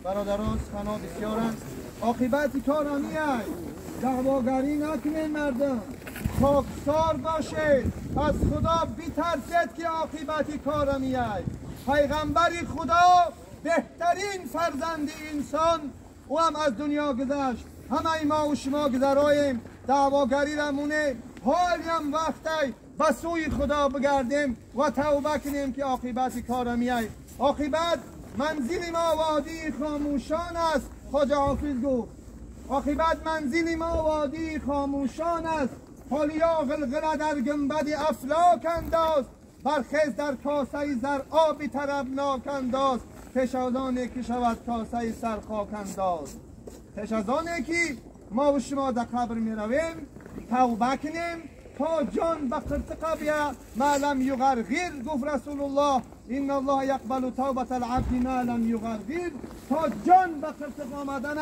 برادران سخنا بسیارند. عاقبت کارانی است. دعواگری نکنید مردم. خاکسار باشید. از خدا بی‌ترسید که عاقبت کارانی است. پیغمبر خدا بهترین فرزند انسان او هم از دنیا گذشت. همه ما و شما گذرایم. دعواگری رمونه. حالی هم وقتی به سوی خدا بگردیم و توبه کنیم که عاقبت کارمی است. عاقبت منزل ما وادی خاموشان است. خواجه حافظ گفت عاقبت منزل ما وادی خاموشان است. حالیا غلغله در گنبد افلاک انداز. برخیز در کاسه زر آبی طربناک انداز. پیش از آنه که شود کاسه سر خاک انداز. پیش از آنه که ما و شما در قبر می رویم توبه کنیم تا جان به قرطقه بیا ما لم یغرغر. گفت رسول الله ان الله یقبل توبة العبد ما لم یغرغر. تا جان به قرطقه آمدن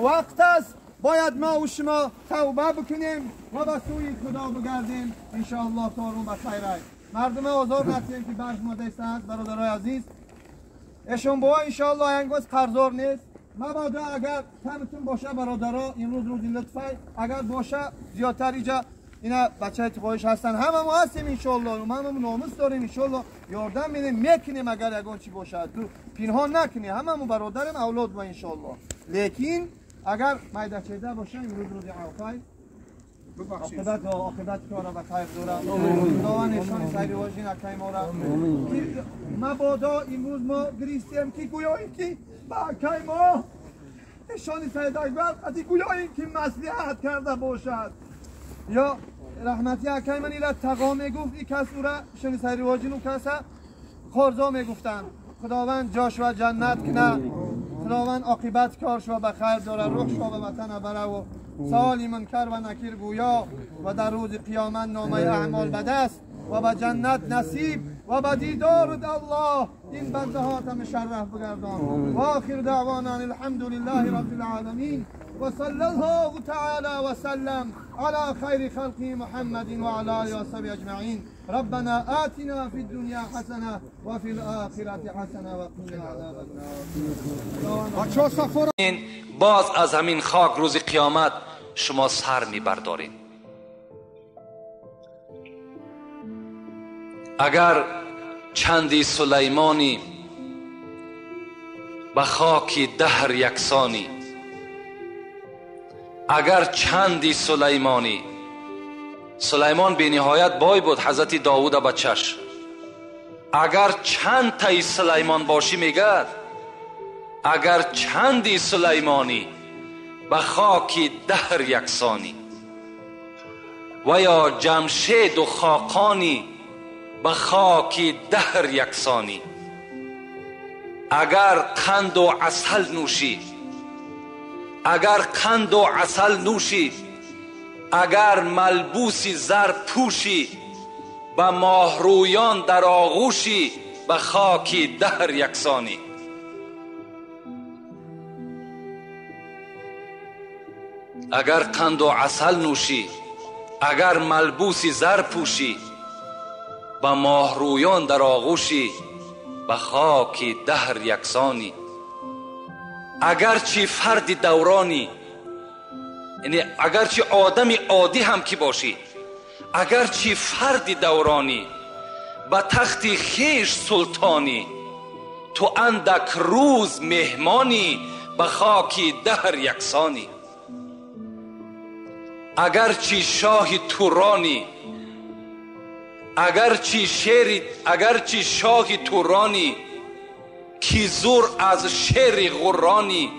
وقت است باید ما و شما توبه بکنیم و به سوی خدا بگردیم. انشاءالله کارون به خیر است. مردم آزار نتیم که برش ما دستند. برادرای عزیز اشون با انشاءالله انگوز قرضار نیست. مبادا اگر کمتون باشه برادرها امروز روز لطفا اگر باشه زیادتر اینجا اینا بچه اتقایش هستن همه ما هستیم انشاءالله. همه ما ناموس داریم انشاءالله یاردم میدیم میکنیم اگر اگه چی باشه تو پنهان نکنیم. همه ما برادرم اولاد با انشاءالله. لیکن اگر مایده چیده باشه امروز روز عاقبت عاقبت کارا به خیر دارم. خدا نشان سری واژین اکای ما را مبادا امروز ما گریستیم که گویاییم که با اکای ما نشان سری داشت از گویاییم که مصلحت کرده باشد یا رحمتی اکای من ایلا تقا میگفت ای کس او را شان سری واژین او کسا خورزا میگفتن. خداوند جاش و جنت کنه. خداوند عاقبت کارش و به خیر داره. روح شو به وطن بره و سالی منکر و نکیر گویا و در روز قیامت نامه اعمال به دست و به جنت نصیب و به دیدار الله این بنده ها تم شرف بگردان. و آخر دعوانا الحمد لله رب العالمین و صلی الله تعالی و سلم على خیر خلق محمد و علی آله و صحبه اجمعین. ربنا آتنا في الدنيا حسنه وفي الاخره حسنه وقنا عذاب النار. باز از همین خاک روز قیامت شما سر میبردارید. اگر چندی سلیمانی به خاک دهر یکسانی، اگر چندی سلیمانی، سلیمان بی نهایت بای بود حضرت داوود بچش، اگر چند تای سلیمان باشی میگه اگر چندی سلیمانی به خاک دهر یکسانی و یا جمشید و خاقانی به خاک دهر یکسانی، اگر قند و عسل نوشی، اگر قند و عسل نوشی، اگر ملبوسی زر پوشی، به ماهرویان در آغوشی به خاک دهر یکسانی. اگر قند و عسل نوشی، اگر ملبوسی زر پوشی، به ماهرویان در آغوشی به خاک دهر یکسانی. اگرچه فرد دورانی، یعنی اگرچه آدم عادی هم که باشی، اگرچه فرد دورانی به تخت خیش سلطانی، تو اندک روز مهمانی به خاک دهر یکسانی. اگرچه شاه تورانی، اگرچه شاه تورانی کی زور از شیر غرانی،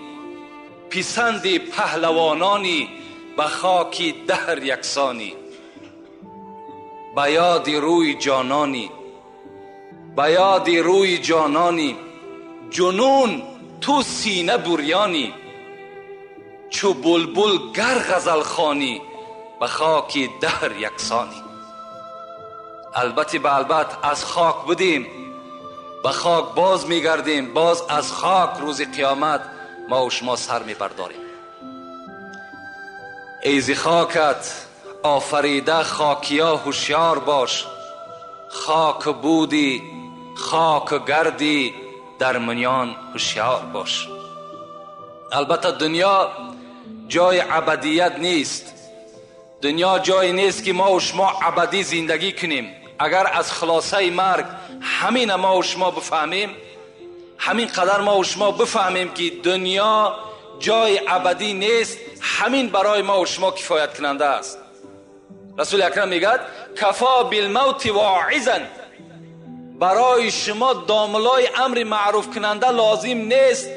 پسند پهلوانانی به خاک دهر یکسانی. به یاد روی جانانی، به یاد روی جانانی، جنون تو سینه بریانی، چو بلبل گر غزل خوانی به خاک دهر یکسانی. البته به البته از خاک بودیم به خاک باز میگردیم. باز از خاک روز قیامت ما و شما سر میبرداریم. ایز خاکت آفریده خاکیا هوشیار باش. خاک بودی خاک و گردی در میان هوشیار باش. البته دنیا جای ابدیت نیست. دنیا جایی نیست که ما و شما ابدی زندگی کنیم. اگر از خلاصه مرگ همین ما و شما بفهمیم، همین قدر ما و شما بفهمیم که دنیا جای ابدی نیست، همین برای ما و شما کفایت کننده است. رسول اکرم میگه کفا بالموت واعظا، برای شما داملای امر معروف کننده لازم نیست.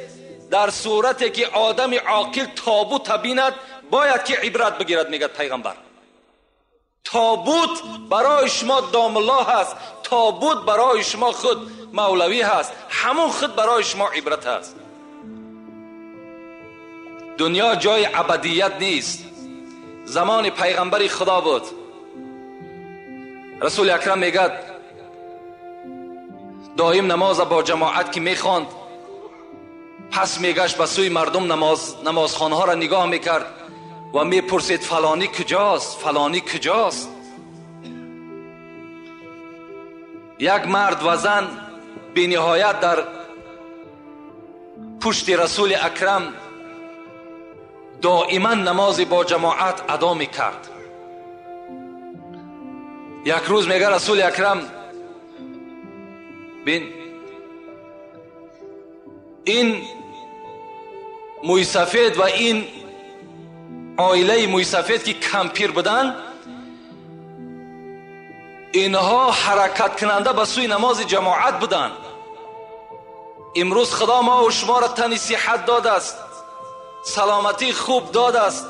در صورتی که آدم عاقل تابوت بیند باید که عبرت بگیرد. میگه پیغمبر تابوت برای شما داملا هست، تابوت برای شما خود مولوی هست، همون خود برای شما عبرت هست. دنیا جای ابدیت نیست. زمان پیغمبر خدا بود. رسول اکرم میگه دائم نماز با جماعت که میخواند، پس میگشت به سوی مردم نمازخانه ها را نگاه میکرد و میپرسید فلانی کجاست، فلانی کجاست. یک مرد و زن بی نهایت در پشت رسول اکرم دائما نماز با جماعت ادا میکرد. یک روز میگه رسول اکرم بین این موی سفید و این عائله موی سفید که کمپیر بودن، اینها حرکت کننده به سوی نماز جماعت بودن. امروز خدا ما و شما را تن صحت داده است، سلامتی خوب داده است،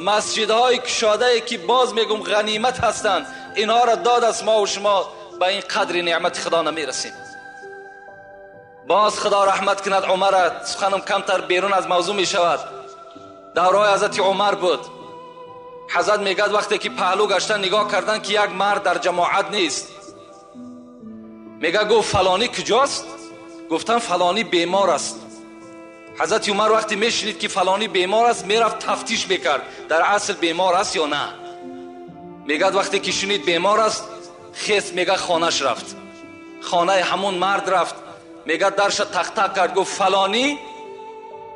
مسجدهای کشاده که باز میگم غنیمت هستند، اینها را داده است. ما و شما به این قدر نعمت خدا نمیرسیم. باز خدا رحمت کند عمر، سخنم کمتر بیرون از موضوع می شود. دورای حضرت عمر بود. حضرت میگه وقتی که پهلو گشتن نگاه کردن که یک مرد در جماعت نیست. میگه گفت فلانی کجاست؟ گفتن فلانی بیمار است. حضرت عمر وقتی میشنید که فلانی بیمار است میرفت تفتیش میکرد در اصل بیمار است یا نه. میگه وقتی که شنید بیمار است خیست، میگه خانهش رفت، خانه همون مرد رفت. میگه درش تق تق کرد، گفت فلانی.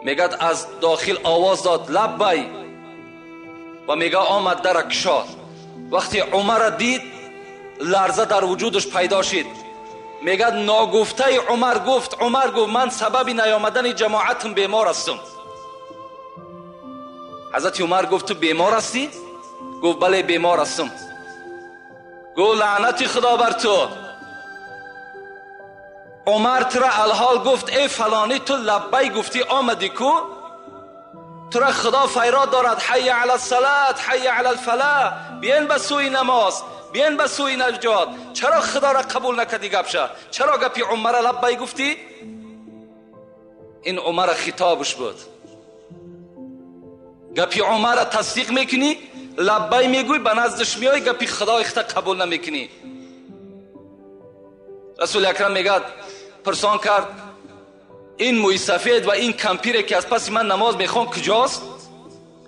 میگه از داخل آواز داد لبی و میگه آمد در کشاد. وقتی عمر دید لرزه در وجودش پیدا شد. میگه ناگفته عمر گفت من سبب نیامدن جماعتم بیمار هستم. حضرت عمر گفت تو بیمار هستی؟ گفت بله بیمار هستم. گفت لعنت خدا بر تو. عمر ترا الحال گفت ای فلانی تو لبی گفتی آمدی کو؟ ترا خدا فیراد دارد حی علی الصلاة حی علی الفلاح، بیاین به سوی نماز، بیاین به سوی نجات. چرا خدا را قبول نکردی گپشه؟ چرا گپی عمر لبی گفتی؟ این عمر خطابش بود. گپی عمر تصدیق میکنی، لبی میگوی، به نزدش میای، گپی خدا اختا قبول نمیکنی. رسول اکرم میگه پرسان کرد این موی سفید و این کمپیره که از پس من نماز میخوان کجاست؟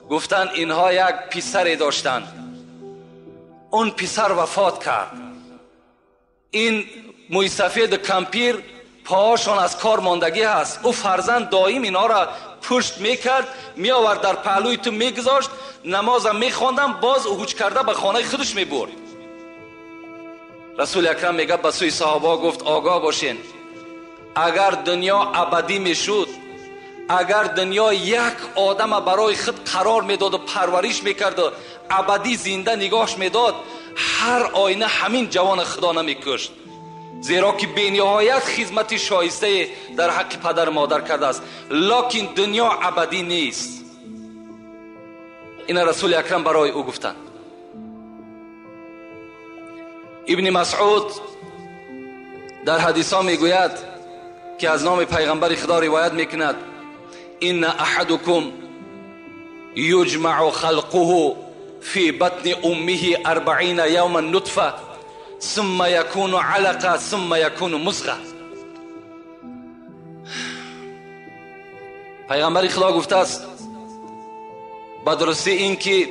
گفتن اینها یک پسری داشتن، اون پسر وفات کرد. این موی سفید کمپیر پاهاشون از کار ماندگی هست. او فرزند دائم اینا را پشت میکرد، میآورد در پهلوی تو میگذاشت، نمازم میخواندم، باز هوچ کرده به خانه خودش میبرد. رسول اکرم میگه به سوی صحابه گفت آگاه باشین، اگر دنیا ابدی میشد، اگر دنیا یک آدم برای خود قرار میداد و پرورش میکرد و ابدی زنده نگاهش میداد، هر آینه همین جوان خدا نمیکشت. زیرا که بی‌نهایت خدمت شایسته در حق پدر مادر کرده است، لکن دنیا ابدی نیست. این رسول اکرم برای او گفتند. ابن مسعود در حدیث ها میگوید که از نام پیغمبر خدا روایت میکند ان احدکم یجمع خلقه فی بطن امه 40 یوما نطفه ثم یکون علقه ثم یکون مضغه. پیغمبر خدا گفته است به درستی این که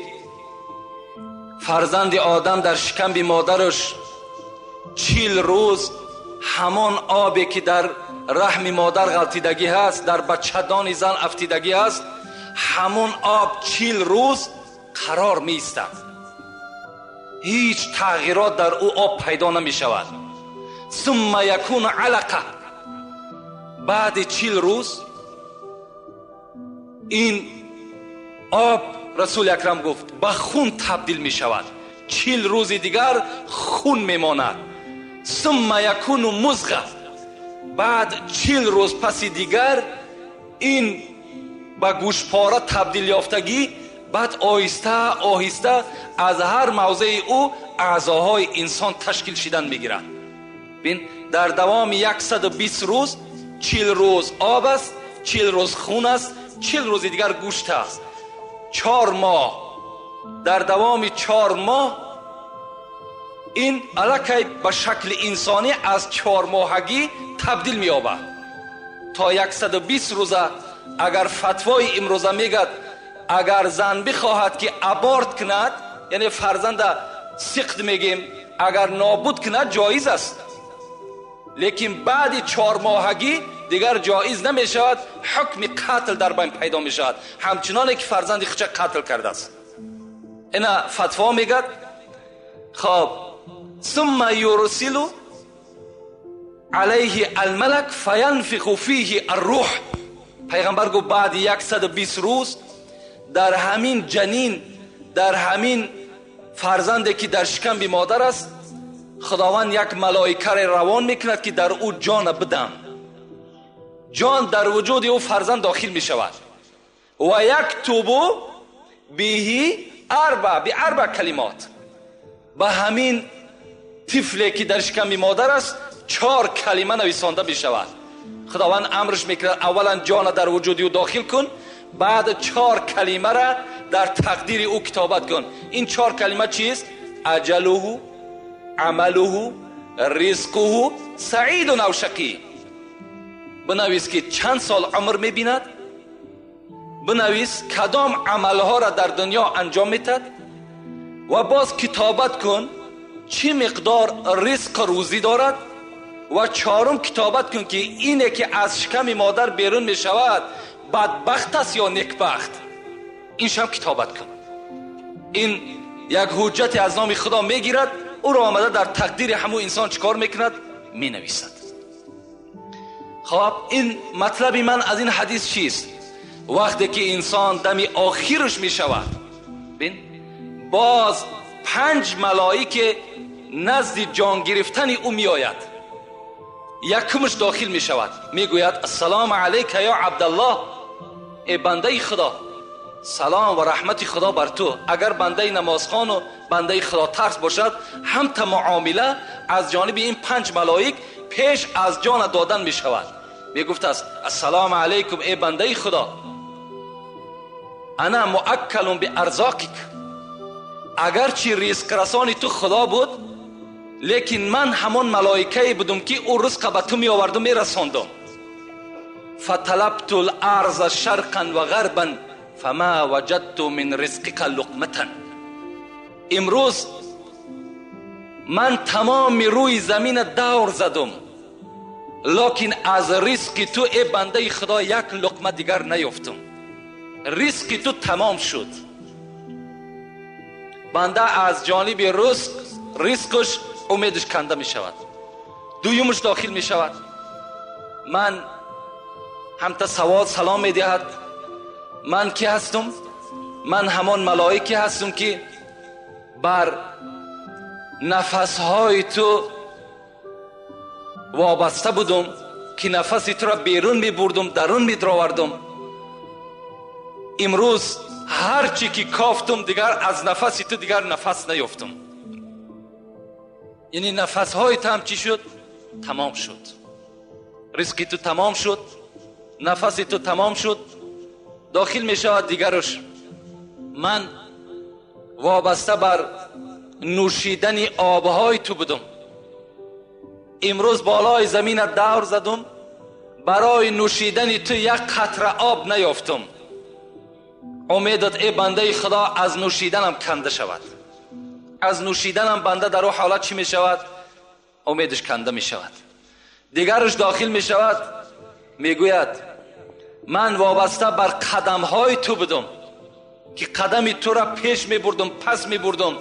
فرزند آدم در شکم مادرش 40 روز همان آبی که در رحم مادر غلطیدگی هست، در بچه‌دان زن افتیدگی هست، همون آب 40 روز قرار می ایستد. هیچ تغییرات در او آب پیدا نمی شود. ثم یکون علقه، بعد 40 روز این آب رسول اکرم گفت به خون تبدیل می شود. 40 روز دیگر خون می ماند. ثم یکون مضغه، بعد 40 روز پس دیگر این به گوشپاره تبدیل یافتگی، بعد آهسته آهسته از هر موضع او اعضاهای انسان تشکیل شدن میگیرد. ببین در دوام 120 روز 40 روز آب است، 40 روز خون است، 40 روز دیگر گوشت است. 4 ماه، در دوام 4 ماه این الکی به شکل انسانی از 4 ماهگی تبدیل می‌یابد. تا 120 روزه اگر فتوای امروزه میگد اگر زن بخواهد که ابورت کند، یعنی فرزند سقط میگیم، اگر نابود کند جایز است، لیکن بعد 4 ماهگی دیگر جایز نمی شود، حکم قتل در بین پیدا می شود، همچنان که فرزند خودش قتل کرده است. اینا فتوا میگد. خب ثم یرسل علیه الملک فینفخ فیه الروح، پیغمبر گفت بعد 120 روز در همین جنین، در همین فرزندی که در شکم مادر است، خداوند یک ملائکه را روان میکند که در او جان بدم. جان در وجود او فرزند داخل می شود. و یکتب به اربع کلمات، به همین طفلی که در شکم مادر است 4 کلمه نویسانده می شود. خداوند امرش میکند اولا جان در وجود او داخل کن، بعد 4 کلمه را در تقدیر او کتابت کن. این 4 کلمه چیست؟ اجله، عمله، رزقه، سعید و شقی. بنویس که چند سال عمر میبیند، بنویس کدام عملها را در دنیا انجام میتد، و باز کتابت کن چه مقدار رزق روزی دارد، و 4م کتابت کن که اینه که از شکم مادر بیرون میشود بدبخت است یا نیکبخت. این شم کتابت کن. این یک حجت از نام خدا میگیرد، او را آمده در تقدیر همون انسان چیکار میکند؟ مینویسد. خب این مطلب من از این حدیث چیست؟ وقتی که انسان دم آخرش میشود، ببین باز 5 ملائکه نزد جان گرفتن او میآید. یکمش داخل میشود، میگوید السلام علیک یا عبدالله، ای بنده خدا، سلام و رحمت خدا بر تو. اگر بنده نمازخوان و بنده خدا ترس باشد، هم تا معامله از جانب این 5 ملائک پیش از جان دادن می شود. می گفت است السلام علیکم ای بنده خدا، انا مؤکل به ارزاقک. اگرچه رزق رسانی تو خدا بود، لیکن من همون ملائکه بودم که او رزق به تو می آوردم می رساندم. فطلبت الارض شرقا و غربا فما وجدت من رزقک لقمتا. امروز من تمام روی زمین دور زدم، لیکن از رزق تو ای بنده خدا یک لقمه دیگر نیافتم. رزق تو تمام شد. بنده از جانب رزقش امیدش کنده می شود، دویمش داخل می شود. من هم تا سلام می دهد، من کی هستم؟ من همان ملائکه هستم که بر نفسهای تو وابسته بودم، که نفس تو را بیرون می بردم، درون می دراوردم. امروز هرچی که کافتم دیگر از نفس تو دیگر نفس نیافتم. یعنی نفسهای تو هم چی شد؟ تمام شد. رزق تو تمام شد، نفس تو تمام شد. داخل می شود دیگرش. من وابسته بر نوشیدن آبهای تو بودم، امروز بالای زمین دور زدم، برای نوشیدن تو یک قطره آب نیافتم. امیدت ای بنده خدا از نوشیدنم کنده شود. از نوشیدنم بنده در او حالت چی می شود؟ امیدش کنده می شود. دیگرش داخل می شود، می گوید من وابسته بر قدم های تو بودم که قدم تو را پیش می بردم پس می بردم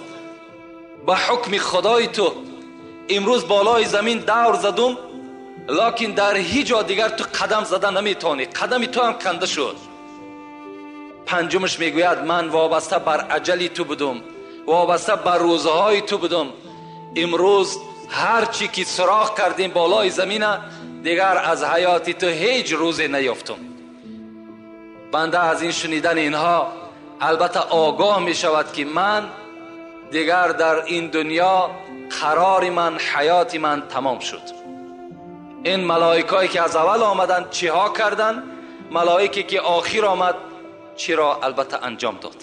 به حکم خدای تو. امروز بالای زمین دور زدم لکن در هیچ جا دیگر تو قدم زدن نمی توانی، قدم تو هم کنده شد. پنجمش می گوید من وابسته بر اجل تو بودم، وابسته بر روزهای تو بودم. امروز هرچی که سراغ کردیم بالای زمینه دیگر از حیات تو هیچ روزی نیافتم. بنده از این شنیدن اینها البته آگاه می شود که من دیگر در این دنیا قرار من، حیات من تمام شد. این ملائکایی که از اول آمدن چی ها کردن، ملائکی که آخر آمد چی را البته انجام داد.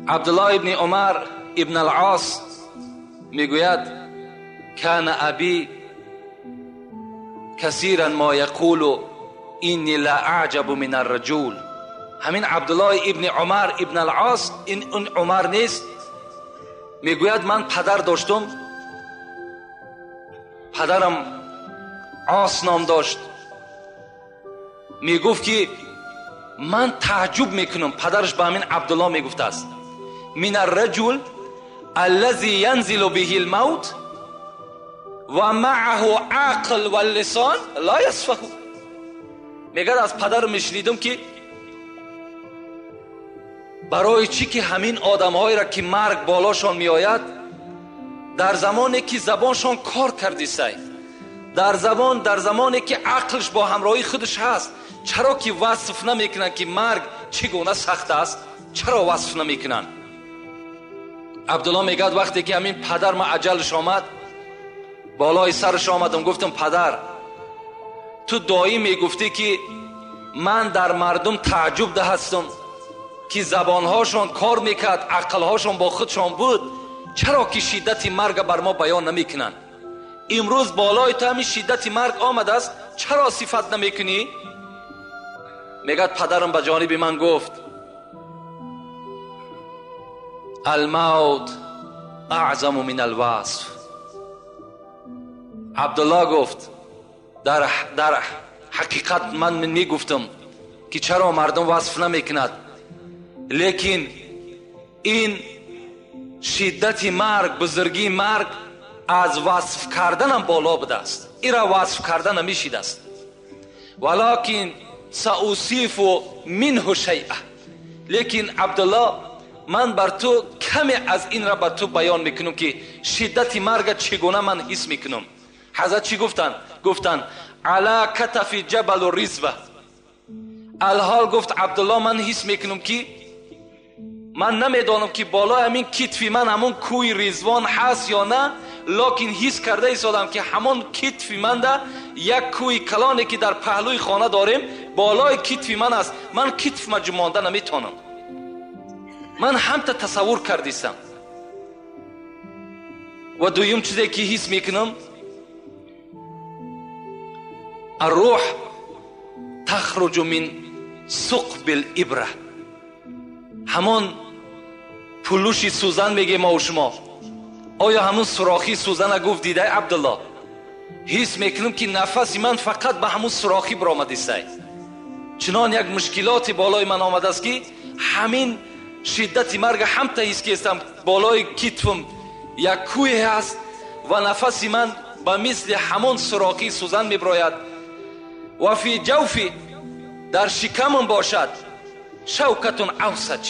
عبدالله ابن عمر ابن العاص میگوید کان ابی کثیرا ما یقول اینی لا اعجب من الرجل. همین عبدالله ابن عمر ابن العاص، این عمر نیست، میگوید من پدر داشتم، پدرم عاص نام داشت. میگفت که من تعجب میکنم، پدرش به همین عبدالله میگفته است، من الرجل الذي ينزل به الموت و معه عقل و لسان لا يصفه. میگه از پدر میشنیدم که برای چی که همین آدم‌هایی را که مرگ بالاشان میآید در زمانی که زبانشان کار کرده سای، در زمانی که عقلش با همراهی خودش هست، چرا که وصف نمیکنن که مرگ چگونه سخت است؟ چرا وصف نمیکنن؟ عبدالله میگه وقتی که همین پدر ما اجلش آمد بالای سرش آمدم، گفتم پدر تو دایی میگفتی که من در مردم تعجب ده هستم که زبانهاشون کار میکرد، عقلهاشون با خودشون بود، چرا که شدت مرگ بر ما بیان نمیکنن؟ امروز بالای تو همین شدت مرگ آمده است، چرا صفت نمیکنی؟ میگه پدرم به جانب من گفت الموت اعظم من الوصف. عبدالله گفت در حقیقت من میگفتم که چرا مردم وصف نمیکند، لیکن این شدت مرگ، بزرگی مرگ از وصف کردنم بالا بوده است، این را وصف کردن نمیشید است. ولکن سأوصف منه شیئا، لیکن عبدالله من بر تو کمی از این را بر تو بیان میکنم که شدت مرگ چگونه من حس میکنم. حضرت چی گفتن علی کتف جبل الرزوه. الحال گفت عبدالله من حس میکنم که من نمیدانم که بالا همین کتفی من همون کوی رزوان هست یا نه، لکن حس کرده ایستادم که همون کتفی من ده یک کوی کلانی که در پهلوی خانه داریم بالای کتفی من است. من کتف ما جمانده نمیتونم، من همتا تصور کردیستم. و دویم چیزی که حس میکنم الروح تخرج من ثقب الابره. همون پلوشی سوزن میگه ما و شما، آیا همون سوراخی سوزن گفت دیده عبدالله؟ حس میکنم که نفس من فقط به همون سوراخی برآمده است. چنان یک مشکلاتی بالای من آمده است که همین شدت مرگ همتا حس کردم بالای کتفم یک کوه هست و نفس من به مثل همون سوراخی سوزن میبراید. و فی جوفی در شکمم باشد شوکتون اوسج،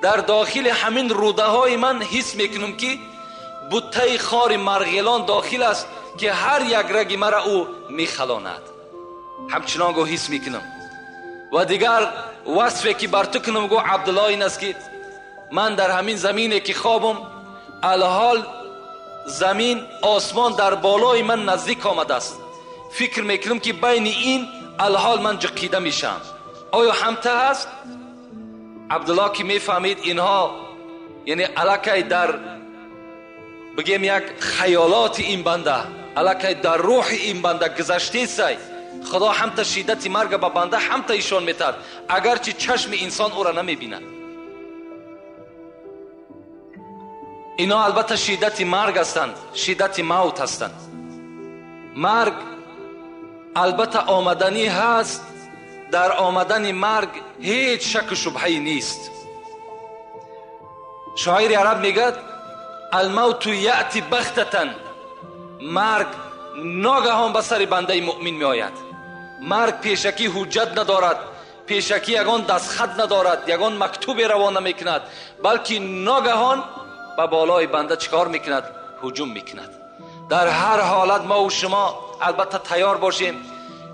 در داخل همین روده های من حس میکنم که بوته خار مرغیلان داخل است که هر یک رگ مرا او میخلاند. همچنان گو حس میکنم. و دیگر وصفی که بر تو کنم گو عبدالله این است که من در همین زمینی که خوابم الحال زمین آسمان در بالای من نزدیک آمده است، فکر میکنم که بین این الحال من جقیده میشم. آیا همتا هست؟ عبدالله که میفهمید اینها یعنی الکی در بگیم یک خیالات این بنده، الکی در روح این بنده گذشته سای، خدا همتا شدت مرگ با بنده همتا ایشان میتد اگرچه چشم انسان او را نمیبیند. اینا البته شدت مرگ هستند، شدت موت هستند. مرگ البته آمدنی هست، در آمدن مرگ هیچ شک و شبهه‌ای نیست. شاعر عرب میگه الموت یأتی بغتة، مرگ ناگهان به سر بنده مؤمن می آید. مرگ پیشکی حجت ندارد، پیشکی یگان دستخط ندارد، یگان مکتوب روان نمیکند، بلکه ناگهان به بالای بنده چکار میکند؟ هجوم میکند. در هر حالت ما و شما البته تیار باشیم.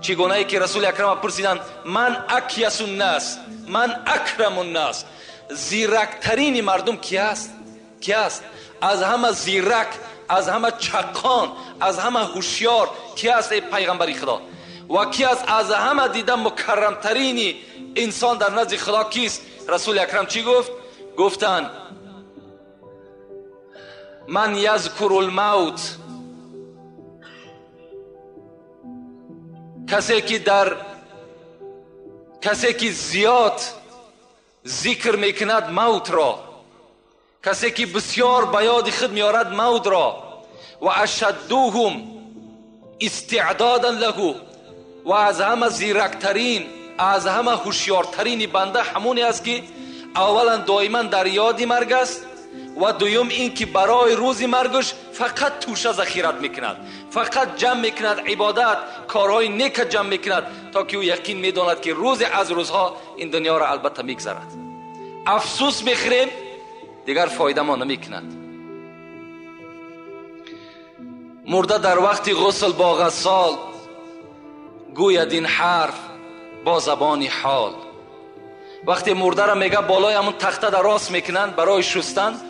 چگونه ای که رسول اکرم پرسیدند من اکیس الناس، من اکرم الناس، زیرکترین مردم کی است؟ کی است؟ از همه زیرک، از همه چقان، از همه هوشیار کی است ای پیغمبر خدا؟ و کی است از همه دیده مکرمترین انسان در نزد خدا کیست؟ رسول اکرم چی گفت؟ گفتند من یذکر الموت، کسی که زیاد ذکر میکند موت را، کسی که بسیار به یاد خود میارد موت را، و اشدوهم استعدادا له، و از همه زیرکترین، از همه هوشیارترین بنده همونی است که اولا دائما در یاد مرگ است و دوم این که برای روز مرگش فقط توشه ذخیرت میکند، فقط جمع میکند، عبادت، کارهای نیک جمع میکند، تا که او یقین میداند که روز از روزها این دنیا را البته میگذرد. افسوس میخوریم دیگر فایده ما نمیکند. مرده در وقت غسل با غسال گوید این حرف با زبان حال. وقتی مرده را میگه بالای همون تخته در راست میکنند برای شستن،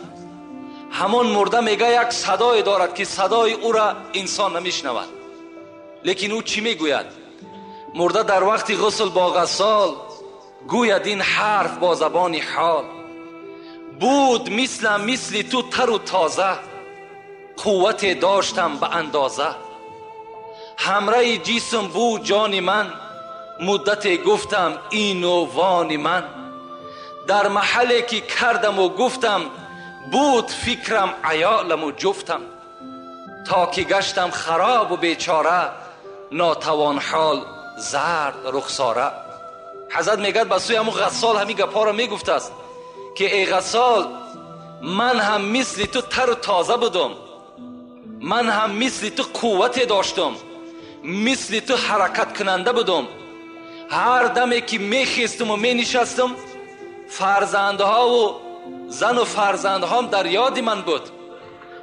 همون مرده میگه یک صدای دارد که صدای او را انسان نمیشنود. لیکن او چی میگوید؟ مرده در وقت غسل با غسال گوید این حرف با زبان حال. بود مثل تو تر و تازه، قوت داشتم به اندازه. همراه جسم بود جان من، مدت گفتم این و وان من. در محلی که کردم و گفتم، بود فکرم عیالم و جفتم. تا که گشتم خراب و بیچاره، ناتوان حال زرد رخساره. حضرت میگه به سوی همون غسال همین گپا را میگفت است که ای غسال، من هم مثل تو تر و تازه بودم، من هم مثل تو قوت داشتم، مثل تو حرکت کننده بودم. هر دمی که میخیستم و مینشستم، فرزندها و زن و فرزندهام در یاد من بود.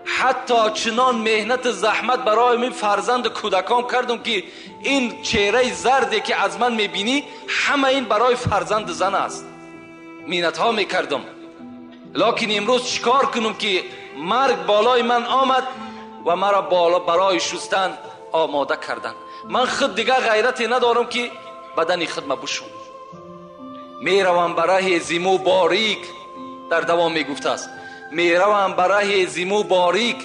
حتی چنان مهنت زحمت برای من فرزند کودکام کردم که این چهره زردی که از من میبینی همه این برای فرزند زن است. مهنت ها میکردم. لکن امروز چیکار کنم که مرگ بالای من آمد و مرا بالا برای شستن آماده کردن. من خود دیگه غیرتی ندارم که بدنی خود بشوم. میروم برای زیمو باریک، در دوام میگفته است، میروم برای زیمو باریک،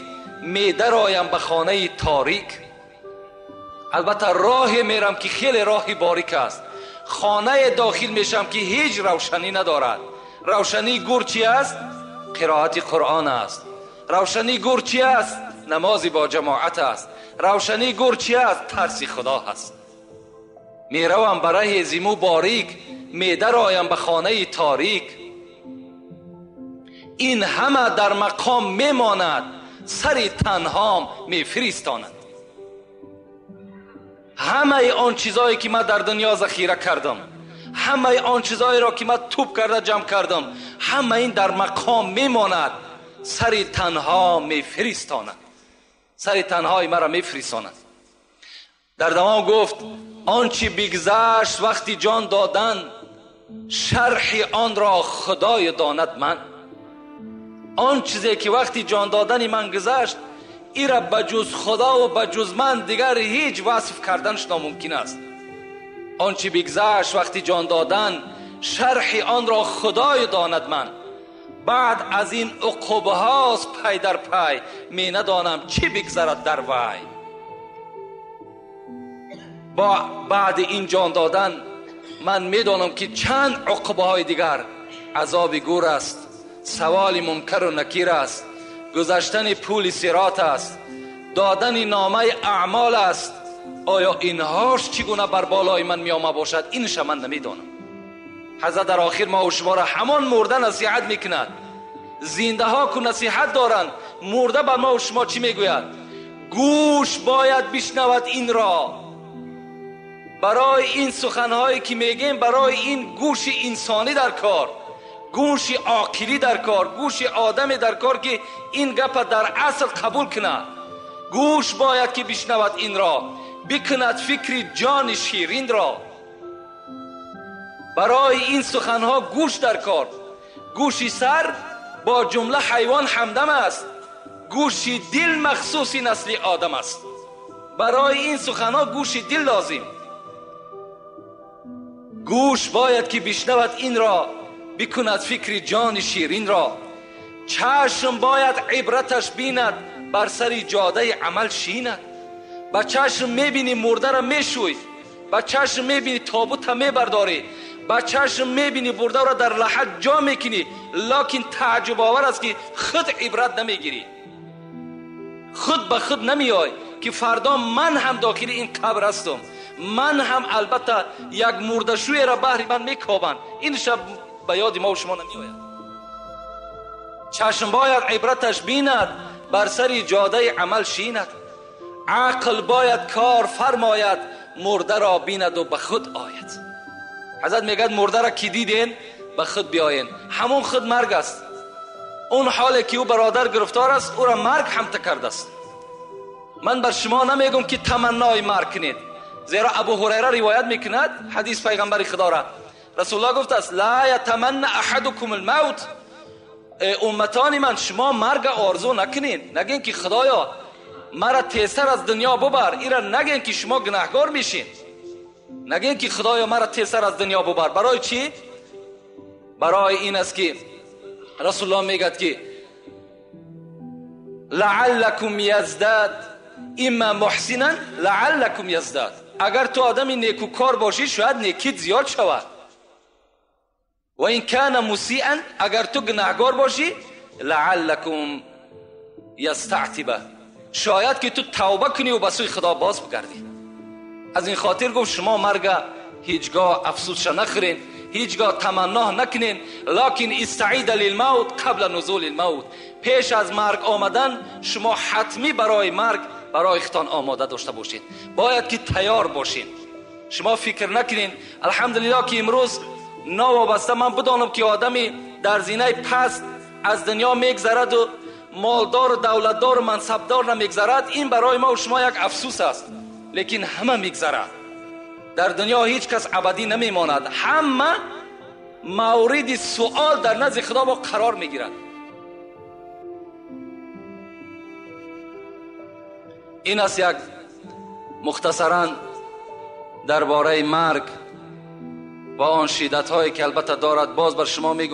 میدرایم به خانه تاریک. البته راه میرم که خیلی راه باریک است. خانه داخل میشم که هیچ روشنی ندارد. روشنی گور چی است؟ قرائت قرآن است. روشنی گور چی است؟ نماز با جماعت است. روشنی گور چی است؟ ترس خدا است. میروم برای زیمو باریک، میدرایم به خانه تاریک. این همه در مقام میماند، سر تنهام میفرستاند. همه آن چیزایی که من در دنیا ذخیره کردم، همه آن چیزایی را که من توپ کرده جمع کردم، همه این در مقام میماند، سر تنها میفرستاند. سر تنهای مرا میفرستاند. در دوام گفت آنچه بگذشت وقتی جان دادن، شرح آن را خدای داند من. آن چیزی که وقتی جان دادن من گذشت، ای را بجز خدا و بجز من دیگر هیچ وصف کردنش ناممکن است. آنچه بگذشت وقتی جان دادن، شرح آن را خدای داند من. بعد از این عقوبه هاست پی در پی، می ندانم چی بگذرد در وی. بعد این جان دادن من میدانم که چند عقوبه های دیگر، عذاب گور است، سوال منکر و نکیر است، گذشتن پول صراط است، دادن نامه اعمال است. آیا اینهاش چگونه بر بالای من می آمد باشد؟ اینش من نمیدانم. حضرت در آخر ما و شما را همان مرده نصیحت میکند. زنده ها که نصیحت دارند، مرده بر ما و شما چی میگوید؟ گوش باید بشنود این را. برای این سخنهایی که میگیم، برای این گوش انسانی در کار، گوش عاقلی در کار، گوش آدمی در کار که این گپ در اصل قبول کند. گوش باید که بشنود این را، بکند فکر جان شیرین را. برای این سخنها گوش در کار. گوش سر با جمله حیوان همدم است، گوش دل مخصوص نسل آدم است. برای این سخنها گوش دل لازم. گوش باید که بشنود این را، بکند فکر جان شیرین را. چشم باید عبرتش بیند، بر سر جاده عمل شیند. با چشم میبینی مرده را میشوی، با چشم میبینی تابوت را میبرداری، با چشم میبینی برده را در لحد جا میکنی، لکن تعجب آور است که خود عبرت نمیگیری. خود به خود نمیای که فردا من هم داخل این قبر هستم، من هم البته یک مردشوی را بهر من میکابند. این شب به یاد ما و شما نمیآید. چشم باید عبرتش بیند، بر سر جاده عمل شیند. عقل باید کار فرماید، مرده را بیند و به خود آید. حضرت میگد مرده را که دیدین به خود بیاین. همون خود مرگ است. اون حالی که او برادر گرفتار است، او را مرگ هم تکرده است. من بر شما نمیگم که تمنای مرگ کنید، زیرا ابو هریره روایت میکند حدیث پیغمبر خدا را، رسول الله گفته است لا یتمنى احدکم الموت. امتان من، شما مرگ آرزو نکنین. نگین که خدایا مرا تیزتر از دنیا ببر. ایرا نگین که شما گناهگار میشین. نگین که خدایا مرا تیزتر از دنیا ببر. برای چی؟ برای این است که رسول الله میگد که لعلکم یزداد، اما محسنا لعلکم یزداد. اگر تو آدمی نیکوکار باشی شاید نیکیت زیاد شود. و این کان مسیئا، اگر تو گناهگار باشی لعلکم یستعتبه، شاید که تو توبه کنی و به سوی خدا باز بگردی. از این خاطر گفت شما مرگ هیچگاه افسوسش نخورین، هیچگاه تمنا نکنین، لکن استعید للموت قبل نزول الموت. پیش از مرگ آمدن شما حتمی برای مرگ برای خودتان آماده داشته باشید. باید که تیار باشین. شما فکر نکنین الحمدلله که امروز نوابسته من بدانم که آدمی در زینه پست از دنیا میگذرد و مالدار و دولتدار و منصبدار نمیگذرد، این برای ما و شما یک افسوس است. لیکن همه میگذرد. در دنیا هیچ کس ابدی نمیماند. همه مورد سوال در نزد خدا با قرار میگیرد. این است یک مختصراً درباره مرگ و آن شدت هایی که البته دارد. باز بر شما میگم